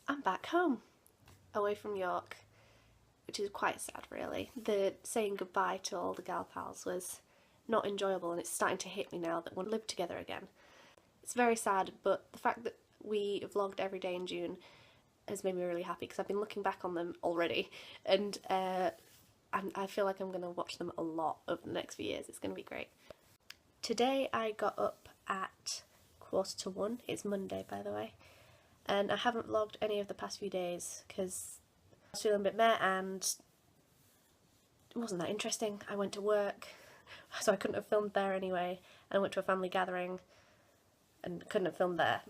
I'm back home, away from York, which is quite sad really. The saying goodbye to all the galpals was not enjoyable, and it's starting to hit me now that we'll live together again. It's very sad, but the fact that we vlogged every day in June has made me really happy because I've been looking back on them already, and I feel like I'm going to watch them a lot over the next few years. It's going to be great. Today I got up at 1:45. It's Monday, by the way, and I haven't vlogged any of the past few days because I was feeling a bit meh and it wasn't that interesting. I went to work, so I couldn't have filmed there anyway, and I went to a family gathering and couldn't have filmed there.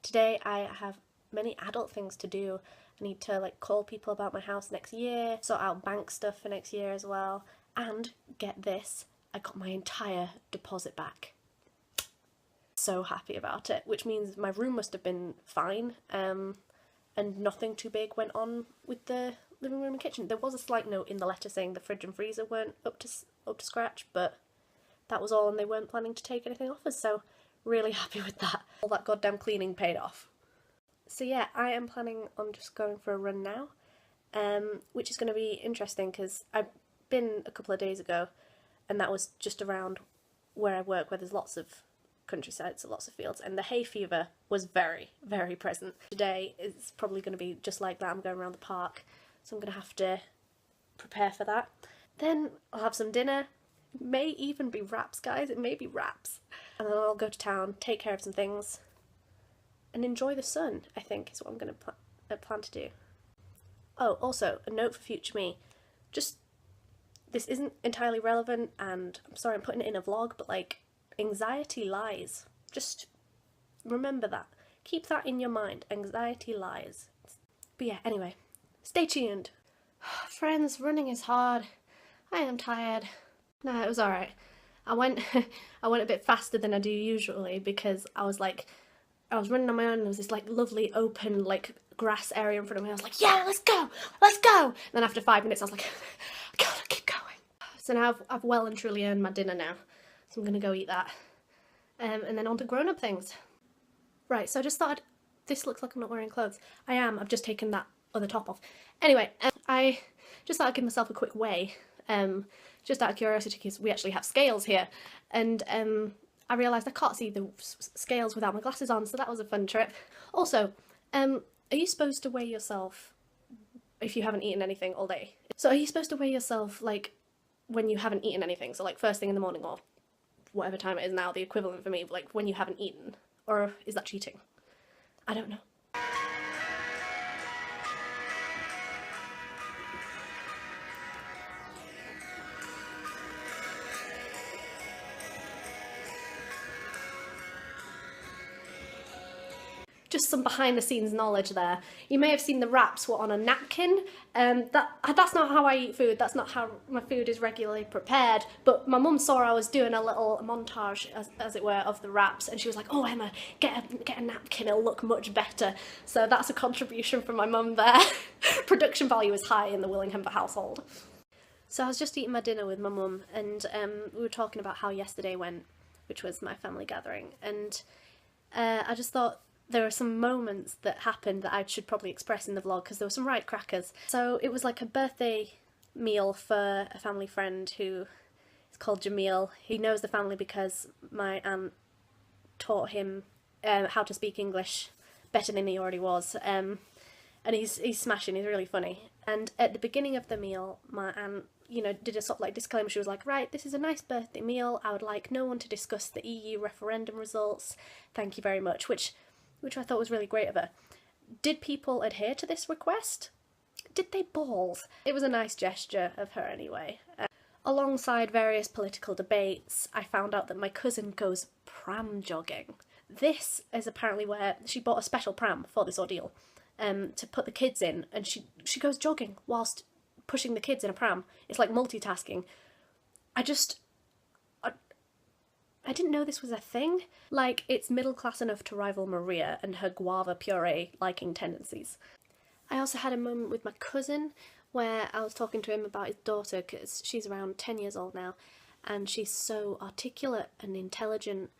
Today I have many adult things to do. I need to call people about my house next year, sort out bank stuff for next year as well, and get this, I got my entire deposit back. So happy about it, which means my room must have been fine, and nothing too big went on with the living room and kitchen. There was a slight note in the letter saying the fridge and freezer weren't up to scratch, but that was all, and they weren't planning to take anything off us, so really happy with that. All that goddamn cleaning paid off. So yeah, I am planning on just going for a run now, which is going to be interesting because I've been a couple of days ago, and that was just around where I work, where there's lots of countryside, so lots of fields, and the hay fever was very, very present. Today is probably going to be just like that. I'm going around the park, so I'm going to have to prepare for that. Then I'll have some dinner. It may even be wraps, guys. It may be wraps. And then I'll go to town, take care of some things, and enjoy the sun, I think, is what I'm going to plan to do. Oh, also, a note for future me. This isn't entirely relevant, and I'm sorry I'm putting it in a vlog, but anxiety lies. Just remember that. Keep that in your mind. Anxiety lies. But yeah, anyway, stay tuned. Friends, running is hard. I am tired. Nah, it was alright. I went a bit faster than I do usually because I was running on my own, and there was this lovely open grass area in front of me. I was like, yeah, let's go! Let's go! And then after 5 minutes I was like, I gotta keep going. So now I've well and truly earned my dinner now. So I'm gonna go eat that. And then on to grown-up things. Right, so I just thought, this looks like I'm not wearing clothes. I am, I've just taken that other top off. Anyway, I just thought I'd give myself a quick weigh. Just out of curiosity, because we actually have scales here. And I realised I can't see the scales without my glasses on, so that was a fun trip. Also, are you supposed to weigh yourself if you haven't eaten anything all day? So are you supposed to weigh yourself when you haven't eaten anything? So first thing in the morning, or whatever time it is now, the equivalent for me, when you haven't eaten? Or is that cheating? I don't know. Just some behind the scenes knowledge there. You may have seen the wraps were on a napkin. That's not how I eat food, that's not how my food is regularly prepared, but my mum saw I was doing a little montage, as it were, of the wraps, and she was like, oh Emma, get a napkin, it'll look much better. So that's a contribution from my mum there. Production value is high in the Willingham household. So I was just eating my dinner with my mum, and we were talking about how yesterday went, which was my family gathering, and I just thought, there are some moments that happened that I should probably express in the vlog because there were some right crackers. So it was like a birthday meal for a family friend who is called Jamil. He knows the family because my aunt taught him how to speak English better than he already was. And he's smashing, he's really funny. And at the beginning of the meal, my aunt, did a sort of disclaimer. She was like, right, this is a nice birthday meal. I would like no one to discuss the EU referendum results. Thank you very much, which I thought was really great of her. Did people adhere to this request? Did they balls? It was a nice gesture of her anyway. Alongside various political debates, I found out that my cousin goes pram jogging. This is apparently where she bought a special pram for this ordeal, to put the kids in, and she goes jogging whilst pushing the kids in a pram. It's like multitasking. I didn't know this was a thing. It's middle class enough to rival Maria and her guava puree liking tendencies. I also had a moment with my cousin where I was talking to him about his daughter, because she's around 10 years old now, and she's so articulate and intelligent,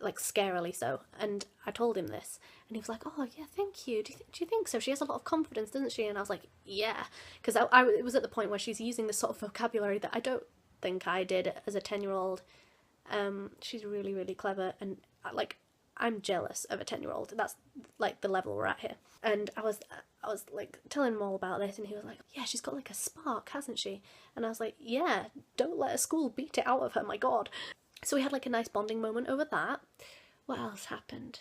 like scarily so. And I told him this, and he was like, "Oh yeah, thank you. Do you think so? She has a lot of confidence, doesn't she?" And I was like, "Yeah," because it was at the point where she's using this sort of vocabulary that I don't think I did as a 10-year-old. She's really, really clever, and like, I'm jealous of a 10-year-old. That's like the level we're at here. And I was like telling him all about this, and he was like, "Yeah, she's got like a spark, hasn't she?" And I was like, "Yeah, don't let a school beat it out of her, my god." So we had like a nice bonding moment over that. What else happened?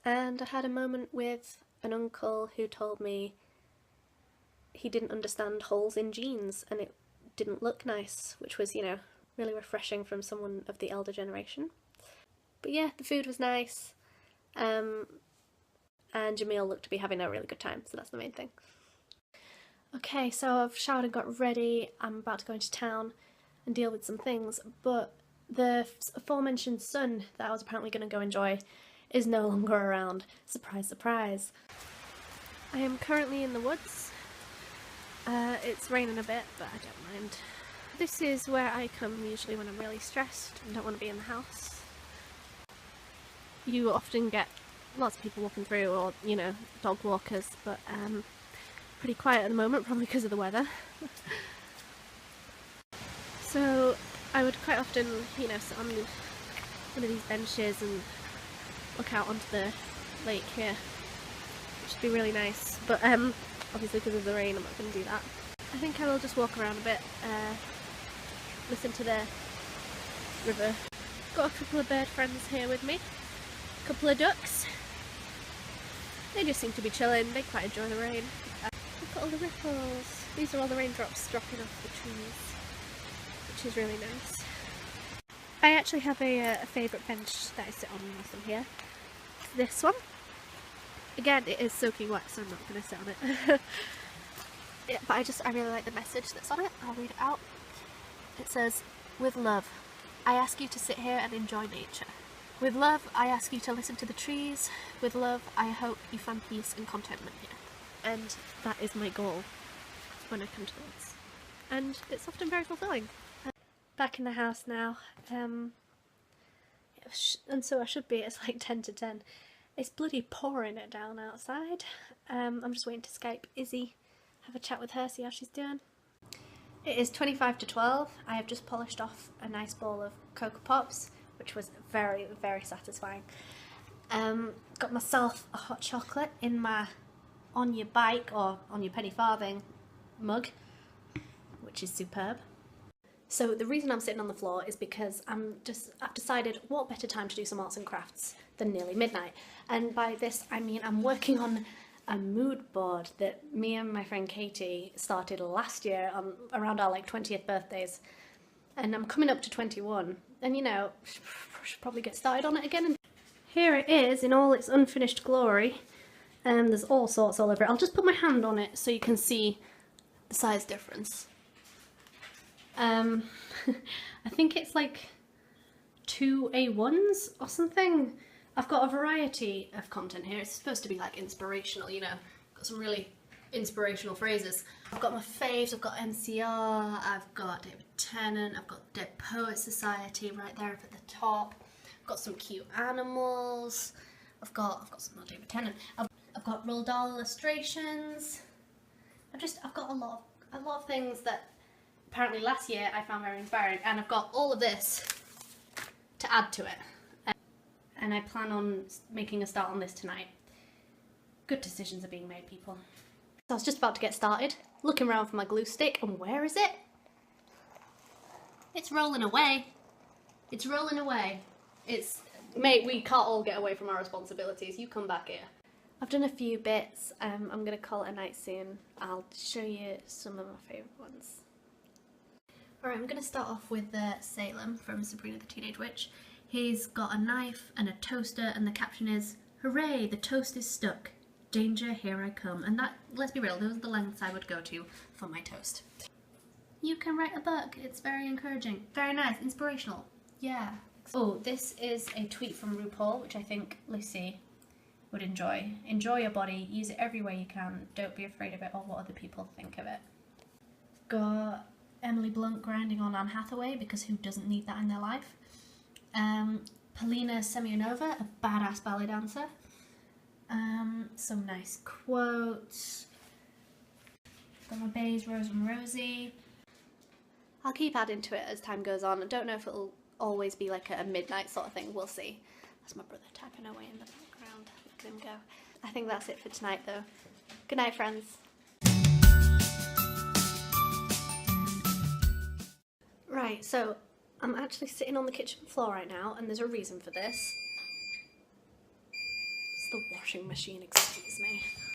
And I had a moment with an uncle who told me he didn't understand holes in jeans and it didn't look nice, which was, really refreshing from someone of the elder generation. But yeah, the food was nice. And Jamil looked to be having a really good time, so that's the main thing. Okay, so I've showered and got ready. I'm about to go into town and deal with some things, but the aforementioned sun that I was apparently going to go enjoy is no longer around. Surprise, surprise. I am currently in the woods. It's raining a bit, but I don't mind. This is where I come usually when I'm really stressed and don't want to be in the house. You often get lots of people walking through, or, dog walkers, but pretty quiet at the moment, probably because of the weather. So I would quite often, sit on one of these benches and look out onto the lake here, which would be really nice, but obviously because of the rain I'm not going to do that. I think I will just walk around a bit, listen to the river. Got a couple of bird friends here with me, a couple of ducks. They just seem to be chilling, they quite enjoy the rain. Look at all the ripples. These are all the raindrops dropping off the trees, which is really nice. I actually have a favourite bench that I sit on whilst I'm here. It's this one. Again, it is soaking wet, so I'm not going to sit on it. Yeah, but I really like the message that's on it. I'll read it out. It says, "With love, I ask you to sit here and enjoy nature. With love, I ask you to listen to the trees. With love, I hope you find peace and contentment here." And that is my goal when I come to the woods. And it's often very fulfilling. Back in the house now. And so I should be, it's like 10 to 10. It's bloody pouring it down outside. I'm just waiting to Skype Izzy, have a chat with her, see how she's doing. It is 25 to 12. I have just polished off a nice bowl of Cocoa Pops, which was very, very satisfying. Got myself a hot chocolate in my on your bike or on your penny farthing mug, which is superb. So the reason I'm sitting on the floor is because I've decided what better time to do some arts and crafts than nearly midnight. And by this I mean I'm working on a mood board that me and my friend Katie started last year around our 20th birthdays. And I'm coming up to 21 and should probably get started on it again. And here it is in all its unfinished glory. There's all sorts all over it. I'll just put my hand on it so you can see the size difference. I think it's like 2 A1s or something. I've got a variety of content here. It's supposed to be like inspirational, got some really inspirational phrases. I've got my faves, I've got MCR, I've got David Tennant, I've got Dead Poets Society right there up at the top. I've got some cute animals. I've got some more David Tennant. I've got Roald Dahl illustrations. I've got a lot of things that apparently last year I found very inspiring, and I've got all of this to add to it. And I plan on making a start on this tonight. Good decisions are being made, people. So I was just about to get started, looking around for my glue stick, and where is it? It's rolling away. It's rolling away. Mate, we can't all get away from our responsibilities. You come back here. I've done a few bits. I'm going to call it a night soon. I'll show you some of my favourite ones. Alright, I'm going to start off with Salem from Sabrina the Teenage Witch. He's got a knife and a toaster, and the caption is, "Hooray, the toast is stuck. Danger, here I come." And that, let's be real, those are the lengths I would go to for my toast. You can write a book. It's very encouraging. Very nice. Inspirational. Yeah. Oh, this is a tweet from RuPaul, which I think Lucy would enjoy. Enjoy your body. Use it every way you can. Don't be afraid of it or what other people think of it. Got Emily Blunt grinding on Anne Hathaway, because who doesn't need that in their life? Polina Semyonova, a badass ballet dancer. Some nice quotes. Got my bays, Rose and Rosie. I'll keep adding to it as time goes on. I don't know if it'll always be like a midnight sort of thing, we'll see. That's my brother typing away in the background. Look at him go. I think that's it for tonight though. Good night, friends. Right, so I'm actually sitting on the kitchen floor right now, and there's a reason for this. It's the washing machine, excuse me.